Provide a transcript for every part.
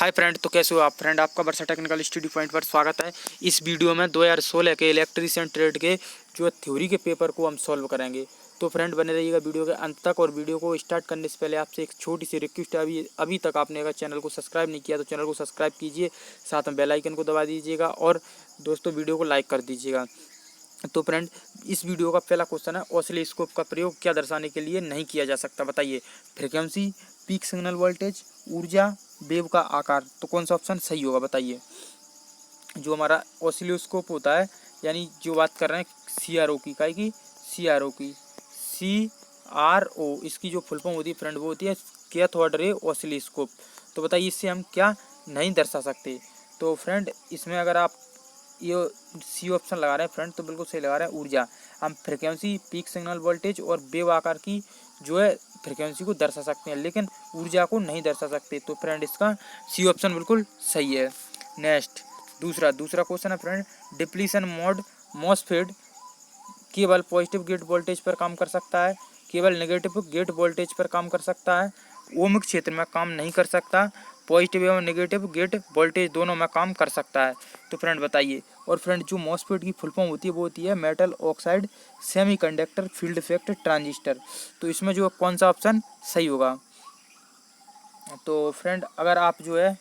Hi friend, तो कैसे हो आप फ्रेंड। आपका वर्षा टेक्निकल स्टडी पॉइंट पर स्वागत है। इस वीडियो में 2016 के इलेक्ट्रीशियन ट्रेड के जो थ्योरी के पेपर को हम सॉल्व करेंगे। तो फ्रेंड बने रहिएगा वीडियो के अंत तक। और वीडियो को स्टार्ट करने से पहले आपसे एक छोटी सी रिक्वेस्ट है, अभी तक आपने अगर चैनल को सब्सक्राइब नहीं किया तो चैनल को सब्सक्राइब कीजिए, साथ में बेल आइकन को दबा दीजिएगा और दोस्तों वीडियो को लाइक कर दीजिएगा। तो फ्रेंड इस वीडियो का पहला क्वेश्चन है, ऑसिलोस्कोप का प्रयोग क्या दर्शाने के लिए नहीं किया जा सकता, बताइए। फ्रीक्वेंसी, पीक सिग्नल वोल्टेज, ऊर्जा, वेव का आकार। तो कौन सा ऑप्शन सही होगा बताइए। जो हमारा ऑसिलोस्कोप होता है, यानी जो बात कर रहे हैं CRO की, काय की CRO की, CRO, इसकी जो फुल फॉर्म होती है फ्रेंड वो होती है कैथोड रे ऑसिलोस्कोप। तो बताइए इससे हम क्या नहीं दर्शा सकते। तो फ्रेंड इसमें अगर आप ये सी ऑप्शन लगा रहे हैं फ्रेंड तो बिल्कुल सही लगा रहे हैं। ऊर्जा, हम फ्रिक्वेंसी, पीक सिग्नल वोल्टेज और वेव आकार की जो है फ्रिक्वेंसी को दर्शा सकते हैं, लेकिन ऊर्जा को नहीं दर्शा सकते। तो फ्रेंड इसका सी ऑप्शन बिल्कुल सही है। नेक्स्ट दूसरा क्वेश्चन है फ्रेंड, डिप्लीशन मोड मॉसफेट केवल पॉजिटिव गेट वोल्टेज पर काम कर सकता है, केवल नेगेटिव गेट वोल्टेज पर काम कर सकता है, ओमिक क्षेत्र में काम नहीं कर सकता, पॉजिटिव एवं नेगेटिव गेट वोल्टेज दोनों में काम कर सकता है। तो फ्रेंड बताइए। और फ्रेंड जो मॉसफेट की फुल फॉर्म होती है वो होती है metal oxide semiconductor field effect transistor. तो इसमें जो कौन सा ऑप्शन सही होगा। तो फ्रेंड अगर आप जो है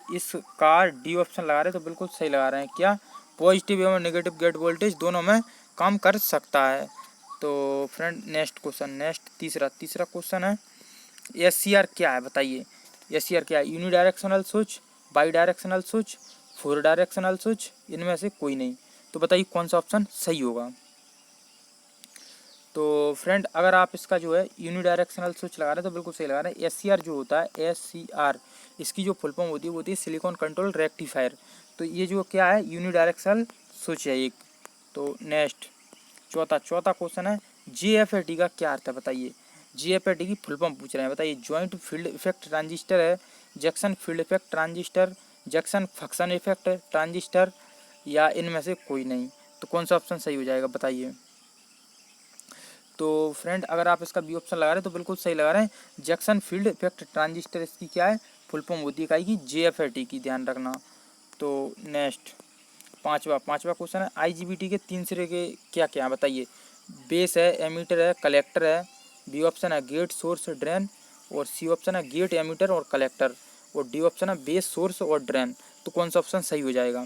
इसका डी ऑप्शन लगा रहे हैं तो बिल्कुल सही लगा रहे हैं। क्या पॉजिटिव एवं नेगेटिव गेट वोल्टेज दोनों में काम कर सकता है। तो फ्रेंड नेक्स्ट तीसरा क्वेश्चन है, SCR क्या है बताइए। SCR क्या है। Unidirectional switch, by directional switch, 4 directional switch, इनमें से कोई नहीं। तो बताइए कौन सा ऑप्शन सही होगा। तो फ्रेंड अगर आप इसका जो है यूनिडायरेक्शनल स्विच लगा रहे हैं तो बिल्कुल सही लगा रहे हैं। SCR जो होता है SCR, इसकी जो फुल फॉर्म होती है वो होती है सिलिकॉन कंट्रोल रेक्टिफायर। तो ये जो क्या है यूनिडायरेक्शनल स्विच है एक। तो नेक्स्ट चौथा क्वेश्चन है, JFET का क्या अर्थ है बताइए। JFET की फुल फॉर्म पूछ रहे हैं, बताइए। जॉइंट फील्ड इफेक्ट ट्रांजिस्टर है, junction field effect transistor, junction function effect transistor, या इनमें से कोई नहीं। तो कौन सा ऑप्शन सही हो जाएगा बताइए। तो फ्रेंड अगर आप इसका बी ऑप्शन लगा रहे हैं तो बिल्कुल सही लगा रहे हैं। जंक्शन फील्ड इफेक्ट ट्रांजिस्टर इसकी क्या है फुल फॉर्म होती है काय की JFET की, ध्यान रखना। तो नेक्स्ट पांचवा क्वेश्चन है, IGBT के 3 सिरे के क्या क्या है बताइए। बेस है, एमीटर है, कलेक्टर है। बी ऑप्शन है गेट सोर्स ड्रेन, और सी ऑप्शन है गेट एमीटर और कलेक्टर, और डी ऑप्शन है बेस सोर्स और ड्रेन। तो कौन सा ऑप्शन सही हो जाएगा।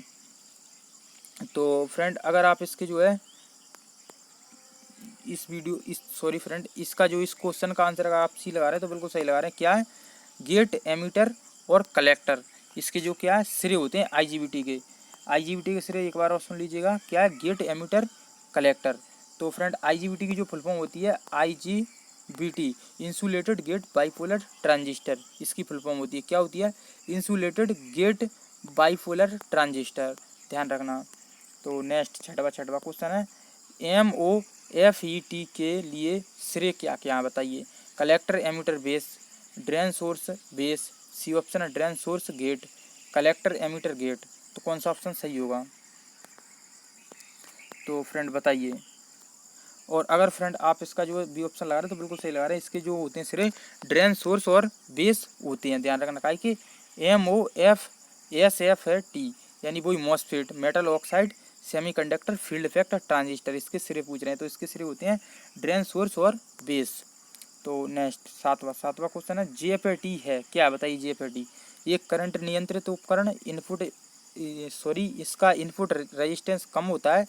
तो फ्रेंड अगर आप इसके जो है फ्रेंड इसका जो इस क्वेश्चन का आंसर अगर आप सी लगा रहे हैं तो बिल्कुल सही लगा रहे हैं। क्या है गेट एमीटर और कलेक्टर, इसके जो क्या है सिरे होते हैं IGBT के सिरे एक बार और सुन लीजिएगा। क्या है गेट एमीटर कलेक्टर। तो फ्रेंड IGBT की जो फुल फॉर्म होती है IGBT insulated gate bipolar transistor, इसकी फुल फॉर्म होती है क्या होती है इंसुलेटेड गेट बाइपोलर ट्रांजिस्टर, ध्यान रखना। तो नेक्स्ट छठवा क्वेश्चन है, MOFET के लिए सिरे क्या क्या बताइए। Collector emitter base, drain source base, C option है drain source gate, collector emitter gate. तो कौन सा ऑप्शन सही होगा। तो फ्रेंड बताइए। और अगर फ्रेंड आप इसका जो बी ऑप्शन लगा रहे हैं तो बिल्कुल सही लगा रहे हैं। इसके जो होते हैं सिरे ड्रेन सोर्स और बेस होते हैं, ध्यान रखना। काहे कि MOFSF है T, यानी वही MOSFET metal oxide semiconductor field effect transistor, इसके सिरे पूछ रहे हैं। तो इसके सिरे होते हैं ड्रेन सोर्स और बेस। तो नेक्स्ट सातवां क्वेश्चन है, JFET है क्या बताइए। JFET एक करंट नियंत्रित उपकरण, इसका इनपुट रेजिस्टेंस कम होता है।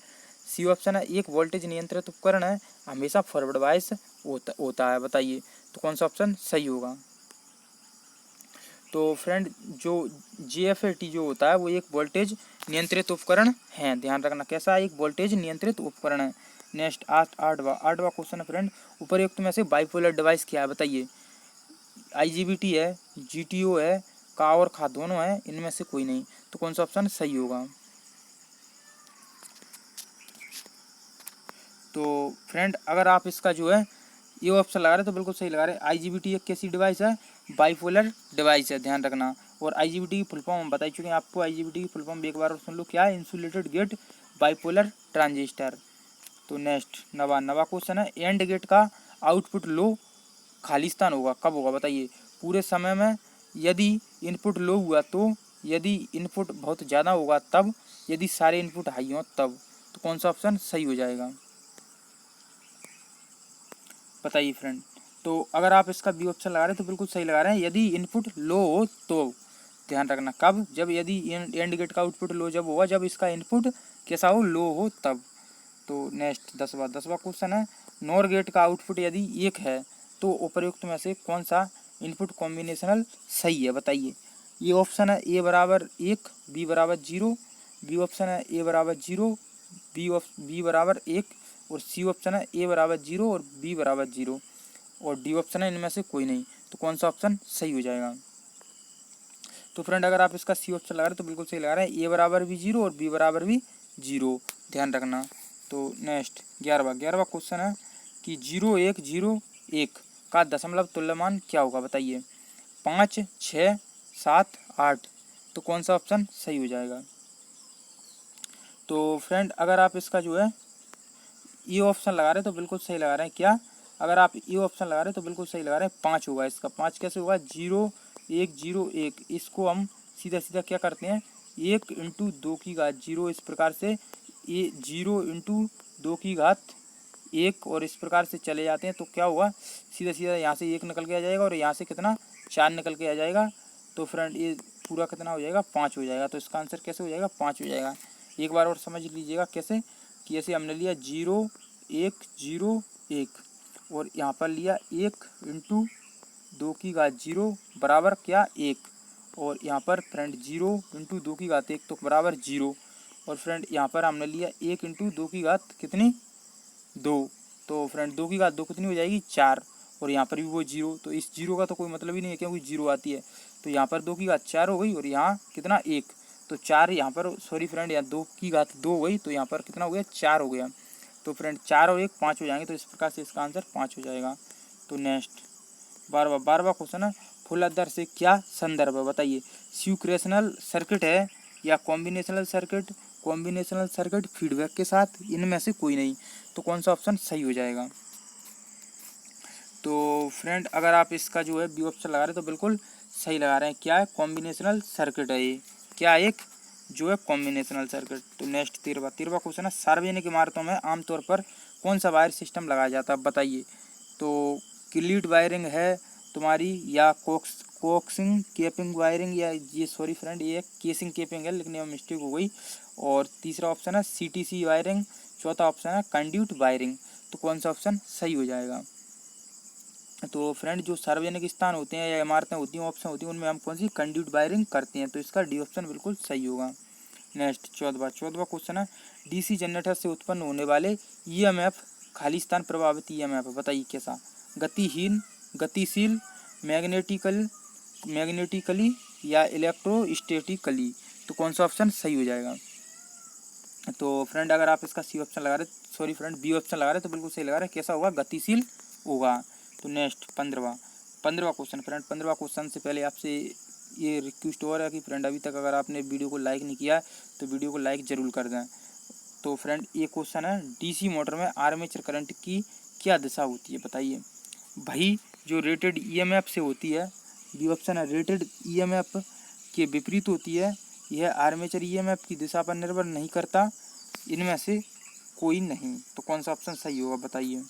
सी ऑप्शन है एक वोल्टेज नियंत्रित उपकरण है, हमेशा फॉरवर्ड बायस होता है, बताइए। तो कौन सा ऑप्शन सही होगा। तो फ्रेंड जो JFET जो होता है वो एक वोल्टेज नियंत्रित उपकरण है, ध्यान रखना। कैसा एक वोल्टेज नियंत्रित उपकरण है। नेक्स्ट आठवां क्वेश्चन है फ्रेंड, उपरोक्त में से बाइपोलर डिवाइस क्या है बताइए। IGBT है, GTO है, का और खा दोनों है, इनमें से कोई नहीं। तो कौन सा ऑप्शन सही होगा। तो फ्रेंड अगर आप इसका जो है ये ऑप्शन लगा रहे हैं तो बिल्कुल सही लगा रहे हैं। IGBT एक कैसी डिवाइस है बाइपोलर डिवाइस है, ध्यान रखना। और IGBT की फुल फॉर्म हम बता चुके हैं आपको। IGBT की फुल फॉर्म एक बार और सुन लो, क्या है इंसुलेटेड गेट बाइपोलर ट्रांजिस्टर। तो नेक्स्ट नवा क्वेश्चन है, एंड गेट का आउटपुट लो खालिस्तान होगा कब होगा बताइए। पूरे समय में, यदि इनपुट लो हुआ तो, यदि इनपुट बहुत ज़्यादा होगा तब, यदि सारे इनपुट हाई हों तब। तो कौन सा ऑप्शन सही हो जाएगा बताइए फ्रेंड। तो अगर आप इसका बी ऑप्शन लगा रहे हैं तो बिल्कुल सही लगा रहे हैं। यदि इनपुट लो हो तो ध्यान रखना कब, जब यदि एंड गेट का आउटपुट लो जब होगा जब इसका इनपुट कैसा हो, लो हो तब। तो नेक्स्ट 10वां क्वेश्चन है, नॉर गेट का आउटपुट यदि 1 है तो उपरोक्त में से कौन सा इनपुट कॉम्बिनेशनल सही है बताइए। ये ऑप्शन है ए बराबर 1, बी बराबर 0, बी ऑप्शन है ए बराबर 0, बी बराबर 1, और सी ऑप्शन है ए बराबर 0 और बी बराबर 0, और डी ऑप्शन है इनमें से कोई नहीं। तो कौन सा ऑप्शन सही हो जाएगा। तो फ्रेंड अगर आप इसका सी ऑप्शन लगा रहे हैं तो बिल्कुल सही लगा रहे हैं, ए बराबर भी 0 और बी बराबर भी 0, ध्यान रखना। तो नेक्स्ट 11वां क्वेश्चन है कि 0 1 0 1 का दशमलव तुल्यमान क्या होगा बताइए। 5 6 7 8। तो कौन सा ऑप्शन सही हो जाएगा। तो फ्रेंड अगर आप इसका जो है ये ऑप्शन लगा रहे हैं तो बिल्कुल सही लगा रहे हैं। क्या, अगर आप ये ऑप्शन लगा रहे हैं तो बिल्कुल सही लगा रहे हैं। 5 होगा इसका। 5 कैसे होगा, 0 1 0 1। इसको हम सीधा सीधा क्या करते हैं, 1 × 2 की घात 0, इस प्रकार से ये 0 × 2 की घात 1, और इस प्रकार से चले जाते हैं। तो क्या होगा, सीधा सीधा यहाँ से 1 निकल के आ जाएगा और यहाँ से कितना 4 निकल के आ जाएगा। तो फ्रेंड ये पूरा कितना हो जाएगा, 5 हो जाएगा। तो इसका आंसर कैसे हो जाएगा, 5 हो जाएगा। एक बार और समझ लीजिएगा कैसे, कि ऐसे हमने लिया 0 1 0 1 और यहाँ पर लिया 1 × 2 की घात 0 बराबर क्या 1, और यहाँ पर फ्रेंड 0 × 2 की घात 1 तो बराबर 0, और फ्रेंड यहाँ पर हमने लिया 1 × 2 की घात कितनी 2। तो फ्रेंड 2 की घात 2 कितनी हो जाएगी 4, और यहाँ पर भी वो 0। तो इस 0 का तो कोई मतलब ही नहीं है क्योंकि 0 आती है। तो यहाँ पर 2 की घात 4 हो गई और यहाँ कितना 1। तो 4 यहाँ पर, सॉरी फ्रेंड, यहाँ 2 की घात 2 हो गई तो यहाँ पर कितना हो गया 4 हो गया। तो फ्रेंड 4 और 1 5 हो जाएंगे। तो इस प्रकार से इसका आंसर 5 हो जाएगा। तो नेक्स्ट 12वां क्वेश्चन है, फुल अदर से क्या संदर्भ है बताइए। सीक्वेंशियल सर्किट है या combinational circuit, combinational circuit feedback के साथ, इनमें से कोई नहीं। तो कौन सा ऑप्शन सही हो जाएगा। तो फ्रेंड अगर आप इसका जो है बी ऑप्शन लगा रहे हैं तो बिल्कुल सही लगा रहे हैं। क्या है, कॉम्बिनेशनल सर्किट है ये, क्या एक जो है कॉम्बिनेशनल सर्किट। तो नेक्स्ट 13वां क्वेश्चन है, सार्वजनिक इमारतों में आमतौर पर कौन सा वायर सिस्टम लगाया जाता है बताइए। तो क्लीट वायरिंग है तुम्हारी, या कोक्सिंग केपिंग वायरिंग, या ये सॉरी फ्रेंड ये केसिंग केपिंग है, लिखने में मिस्टेक हो गई। और तीसरा ऑप्शन है CTC वायरिंग, चौथा ऑप्शन है कंड्यूट वायरिंग। तो कौन सा ऑप्शन सही हो जाएगा। तो फ्रेंड जो सार्वजनिक स्थान होते हैं या इमारतें होती हैं, ऑप्शन होती हैं, उनमें हम कौन सी कंड्यूट वायरिंग करते हैं। तो इसका डी ऑप्शन बिल्कुल सही होगा। नेक्स्ट 14वां क्वेश्चन है, DC जनरेटर से उत्पन्न होने वाले EMF खाली स्थान प्रभावित EMF बताइए कैसा, गतिहीन, गतिशील, मैग्नेटिकली या इलेक्ट्रोस्टैटिकली। तो कौन सा ऑप्शन सही हो जाएगा। तो फ्रेंड अगर आप इसका सी ऑप्शन लगा रहे, सॉरी फ्रेंड बी ऑप्शन लगा रहे तो बिल्कुल सही लगा रहे, कैसा होगा, गतिशील होगा। तो नेक्स्ट 15वां क्वेश्चन। फ्रेंड 15वां क्वेश्चन से पहले आपसे ये रिक्वेस्ट हो रहा है कि फ्रेंड अभी तक अगर आपने वीडियो को लाइक नहीं किया तो वीडियो को लाइक जरूर कर दें। तो फ्रेंड ये क्वेश्चन है, DC मोटर में आर्मेचर करंट की क्या दिशा होती है बताइए। भाई जो रेटेड EMF से होती है, बी ऑप्शन है रेटेड EMF के विपरीत होती है। यह आर्मेचर EMF की दिशा पर निर्भर नहीं करता, इनमें से कोई नहीं। तो कौन सा ऑप्शन सही होगा बताइए।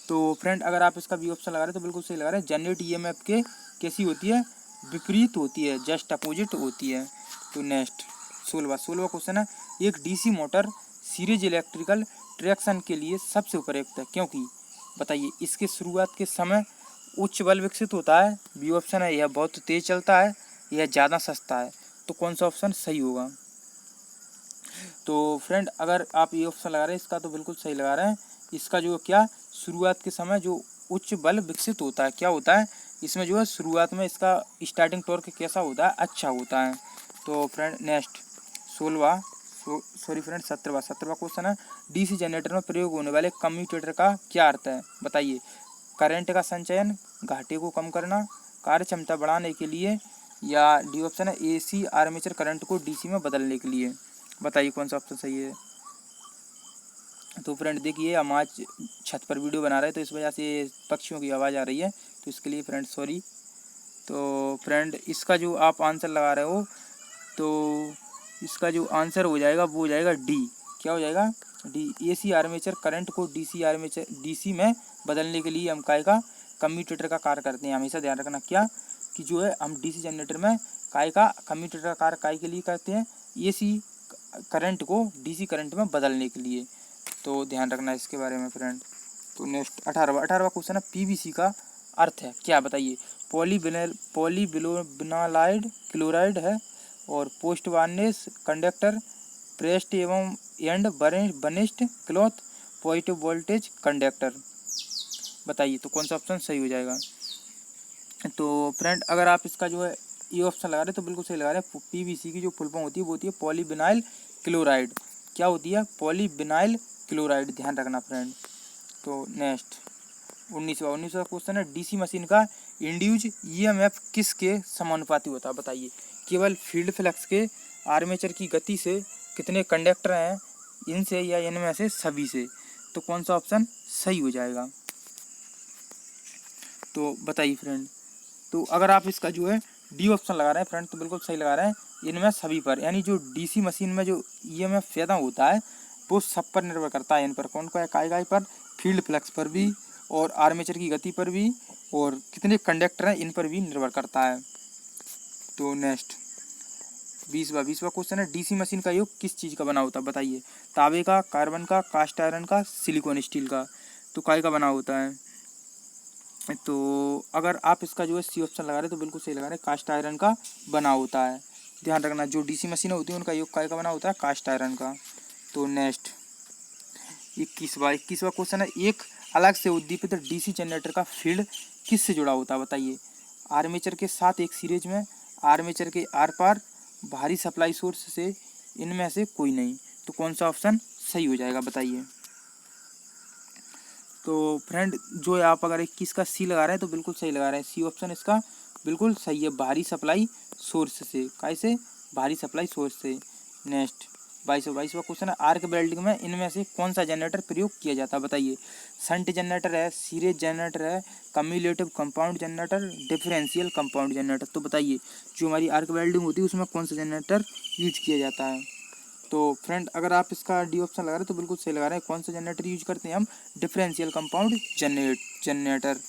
तो फ्रेंड अगर आप इसका बी ऑप्शन लगा रहे हैं तो बिल्कुल सही लगा रहे हैं। जनरेट EMF के कैसी होती है, विपरीत होती है, जस्ट अपोजिट होती है। तो नेक्स्ट 16वां क्वेश्चन है, एक DC motor series electrical traction के लिए सबसे उपयुक्त है क्योंकि बताइए। इसके शुरुआत के समय उच्च बल विकसित होता है, बी ऑप्शन है यह बहुत तेज चलता है, यह ज़्यादा सस्ता है। तो कौन सा ऑप्शन सही होगा। तो फ्रेंड अगर आप ये ऑप्शन लगा रहे हैं इसका तो बिल्कुल सही लगा रहे हैं। इसका जो क्या शुरुआत के समय जो उच्च बल विकसित होता है, क्या होता है इसमें जो है शुरुआत में इसका स्टार्टिंग टॉर्क कैसा होता है, अच्छा होता है। तो फ्रेंड नेक्स्ट 17वां क्वेश्चन है, DC जनरेटर में प्रयोग होने वाले कम्यूटेटर का क्या अर्थ है बताइए। करंट का संचयन, घाटे को कम करना, कार्य क्षमता बढ़ाने के लिए, या डी ऑप्शन है AC आर्मेचर करंट को DC में बदलने के लिए। बताइए कौन सा ऑप्शन सही है। तो फ्रेंड देखिए हम आज छत पर वीडियो बना रहे हैं तो इस वजह से पक्षियों की आवाज़ आ रही है, तो तो इसके लिए फ्रेंड सॉरी। तो फ्रेंड इसका जो आप आंसर लगा रहे हो तो इसका जो आंसर हो जाएगा वो हो जाएगा डी। क्या हो जाएगा? डी। एसी आर्मेचर करंट को डीसी में बदलने के लिए हम काय का कम्यूटेटर का कार्य करते हैं। हमेशा ध्यान रखना क्या कि जो है हम डीसी जनरेटर में काय का कम्यूटेटर का कार्य काय के लिए करते हैं, एसी करंट को डीसी करंट में बदलने के लिए। तो ध्यान रखना इसके बारे में फ्रेंड। तो नेक्स्ट 18वां क्वेश्चन है, पीवीसी का अर्थ है क्या? बताइए। पॉलीविनाइल क्लोराइड है और पोस्ट वार्निश कंडक्टर, प्रेस्ड एवं and burnished cloth, positive voltage conductor. बताइए तो कौन सा ऑप्शन सही हो जाएगा? तो फ्रेंड अगर आप इसका जो है ये ऑप्शन लगा रहे हैं तो बिल्कुल सही लगा रहे हैं। पीवीसी की जो फुल फॉर्म होती है वो होती है पॉलीविनाइल क्लोराइड। क्या होती है? Polyvinyl chloride. ध्यान रखना फ्रेंड। तो नेक्स्ट 19वां क्वेश्चन है, डीसी मशीन का इंड्यूज ईएमएफ किसके समानुपाती होता है? बताइए। केवल फील्ड फ्लक्स के, आर्मेचर की गति से, कितने कंडक्टर हैं इनसे या इनमें से सभी से? तो कौन सा ऑप्शन सही हो जाएगा? तो बताइए फ्रेंड। तो अगर आप इसका जो है डी ऑप्शन लगा रहे हैं फ्रेंड तो बिल्कुल सही लगा रहे हैं, इनमें सभी पर। यानी जो डीसी मशीन में जो ईएमएफ पैदा होता है वो सब पर निर्भर करता है। इन पर कौन का काय पर? फील्ड फ्लक्स पर भी और आर्मेचर की गति पर भी और कितने कंडक्टर हैं इन पर भी निर्भर करता है। तो नेक्स्ट 20वां क्वेश्चन है, डीसी मशीन का योग किस चीज़ का बना होता है? बताइए। तांबे का, कार्बन का, कास्ट आयरन का, सिलिकॉन स्टील का। तो काय का बना होता है? तो अगर आप इसका जो है सी ऑप्शन लगा रहे हैं तो बिल्कुल सही लगा रहे हैं, कास्ट आयरन का बना होता है। ध्यान रखना जो डीसी मशीनें होती हैं उनका योग काय का बना होता है? कास्ट आयरन का। तो नेक्स्ट 21वां क्वेश्चन है, एक अलग से उद्दीपित डीसी जनरेटर का फील्ड किससे जुड़ा होता है? बताइए। आर्मेचर के साथ एक सीरीज में, आर्मेचर के आर पार, भारी सप्लाई सोर्स से, इनमें से कोई नहीं। तो कौन सा ऑप्शन सही हो जाएगा? बताइए। तो फ्रेंड जो है आप अगर 21 का सी लगा रहे हैं तो बिल्कुल सही लगा रहे हैं, सी ऑप्शन इसका बिल्कुल सही है, भारी सप्लाई सोर्स से। कैसे? भारी सप्लाई सोर्स से। नेक्स्ट 22वां क्वेश्चन है, आर्क वेल्डिंग में इनमें से कौन सा जनरेटर प्रयोग किया जाता है? बताइए। शंट जनरेटर है, सीरीज जनरेटर है, cumulative compound generator, differential compound generator. तो बताइए जो हमारी आर्क वेल्डिंग होती है उसमें कौन सा जनरेटर यूज किया जाता है? तो फ्रेंड अगर आप इसका डी ऑप्शन लगा रहे हैं तो बिल्कुल सही लगा रहे हैं, कौन सा जनरेटर यूज करते हैं हम? Differential compound generator.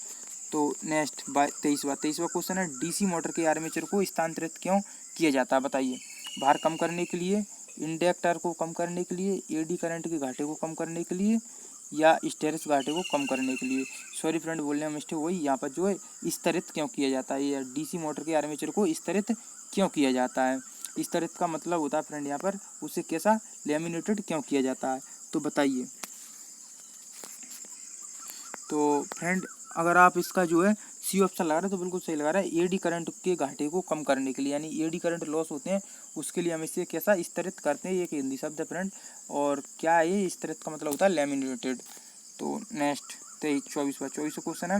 तो नेक्स्ट 23वां क्वेश्चन है, डीसी मोटर के आर्मेचर को स्थानांतरित क्यों किया जाता है? बताइए। भार कम करने के लिए, इंडक्टर को कम करने के लिए, एडी करंट के घाटे को कम करने के लिए, या स्टेरिस घाटे को कम करने के लिए। सॉरी फ्रेंड बोलने में मिस्टेक वही, यहाँ पर जो है स्तरित क्यों किया जाता है, या डीसी मोटर के आर्मेचर को स्तरित क्यों किया जाता है? स्तरित का मतलब होता है फ्रेंड यहाँ पर उसे कैसा लेमिनेटेड क्यों किया जाता है? तो बताइए। तो फ्रेंड अगर आप इसका जो है सी ऑप्शन लगा रहे हैं तो बिल्कुल सही लगा रहे हैं, एडी करंट के घाटे को कम करने के लिए, यानी एडी करंट लॉस होते हैं उसके लिए हम इसे कैसा स्तरित करते हैं। ये एक हिंदी शब्द है फ्रेंड, और क्या है ये स्तरित का मतलब होता है लेमिनेटेड। तो नेक्स्ट 24वां क्वेश्चन है,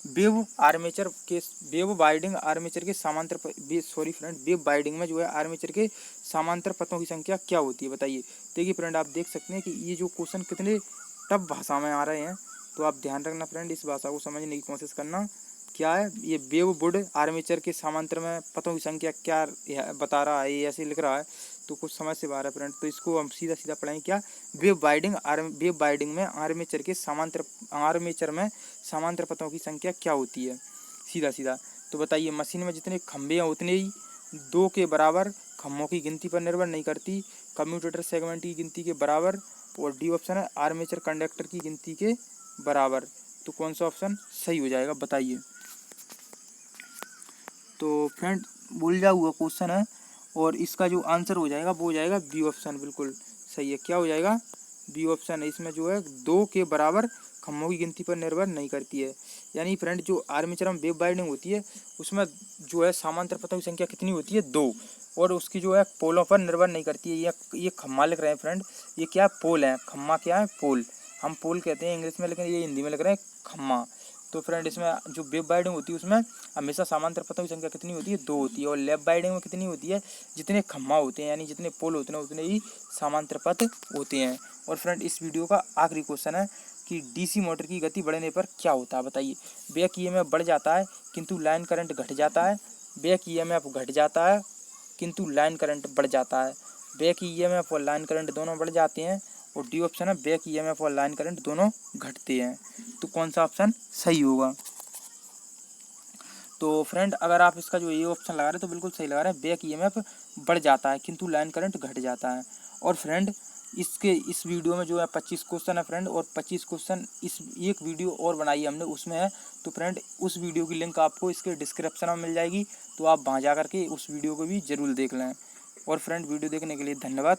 वेव वाइडिंग आर्मेचर के समांतर वेव वाइडिंग में जो है आर्मेचर के समांतर पथों की संख्या क्या होती है? बताइए। देखिए फ्रेंड आप देख सकते हैं कि ये जो क्वेश्चन कितने टफ भाषा में आ रहे हैं, तो आप ध्यान रखना फ्रेंड, इस भाषा को समझने की कोशिश करना। क्या है ये? वेव वुड आर्मेचर के समांतर में पथों की संख्या क्या बता रहा है, ये ऐसे लिख रहा है तो कुछ समझ से बाहर है फ्रेंड। तो इसको हम सीधा सीधा पढ़ेंगे। क्या? वेव वाइडिंग में आर्मेचर में समांतर पथों की संख्या क्या होती है? सीधा सीधा। तो बताइए। मशीन में जितने खंभे हैं उतने ही 2 के बराबर, खम्भों की गिनती पर निर्भर नहीं करती, कम्यूटेटर सेगमेंट की गिनती के बराबर, और डी ऑप्शन है आर्मेचर कंडक्टर की गिनती के बराबर। तो कौन सा ऑप्शन सही हो जाएगा? बताइए। तो फ्रेंड बोल हुआ क्वेश्चन है और इसका जो आंसर हो जाएगा वो हो जाएगा बी ऑप्शन, बिल्कुल सही है। क्या हो जाएगा? बी ऑप्शन है। इसमें जो है 2 के बराबर, खम्भों की गिनती पर निर्भर नहीं करती है। यानी फ्रेंड जो आर्मेचर में वेव वाइडिंग होती है उसमें जो है समांतर पथों की संख्या कितनी होती है? 2, और उसकी जो है पोलों पर निर्भर नहीं करती है। ये खम्मा लिख रहे हैं फ्रेंड, ये क्या पोल है? खम्मा क्या है? पोल। हम पोल कहते हैं इंग्लिश में, लेकिन ये हिंदी में लिख रहे हैं खम्मा। तो फ्रेंड इसमें जो वेव वाइडिंग होती है उसमें हमेशा समांतर पथों की संख्या कितनी होती है? 2 होती है। और लैप वाइडिंग में कितनी होती है? जितने खम्मा होते हैं यानी जितने पोल होते हैं उतने ही समांतर पथ होते हैं। और फ्रेंड इस वीडियो का आखिरी क्वेश्चन है, कि डीसी मोटर की गति बढ़ने पर क्या होता है, बताइए। बैक ईएमएफ बढ़ जाता है किंतु लाइन करंट घट जाता है। बैक ईएमएफ घट जाता है किंतु लाइन करंट बढ़ जाता है। बैक ईएमएफ और लाइन करंट दोनों बढ़ जाते हैं। और डी ऑप्शन है बैक ईएमएफ और लाइन करंट दोनों घटते हैं। तो कौन सा ऑप्शन सही होगा? तो फ्रेंड अगर आप इसका जो ये ऑप्शन लगा रहे हैं तो बिल्कुल सही लगा रहे हैं। बैक ईएमएफ बढ़ जाता है किंतु लाइन करंट घट जाता है। और फ्रेंड इस वीडियो में जो है 25 क्वेश्चन है फ्रेंड, और 25 क्वेश्चन इस एक वीडियो और बनाई है हमने उसमें है। तो फ्रेंड उस वीडियो की लिंक आपको इसके डिस्क्रिप्शन में मिल जाएगी, तो आप वहाँ जा करके उस वीडियो को भी ज़रूर देख लें। और फ्रेंड वीडियो देखने के लिए धन्यवाद।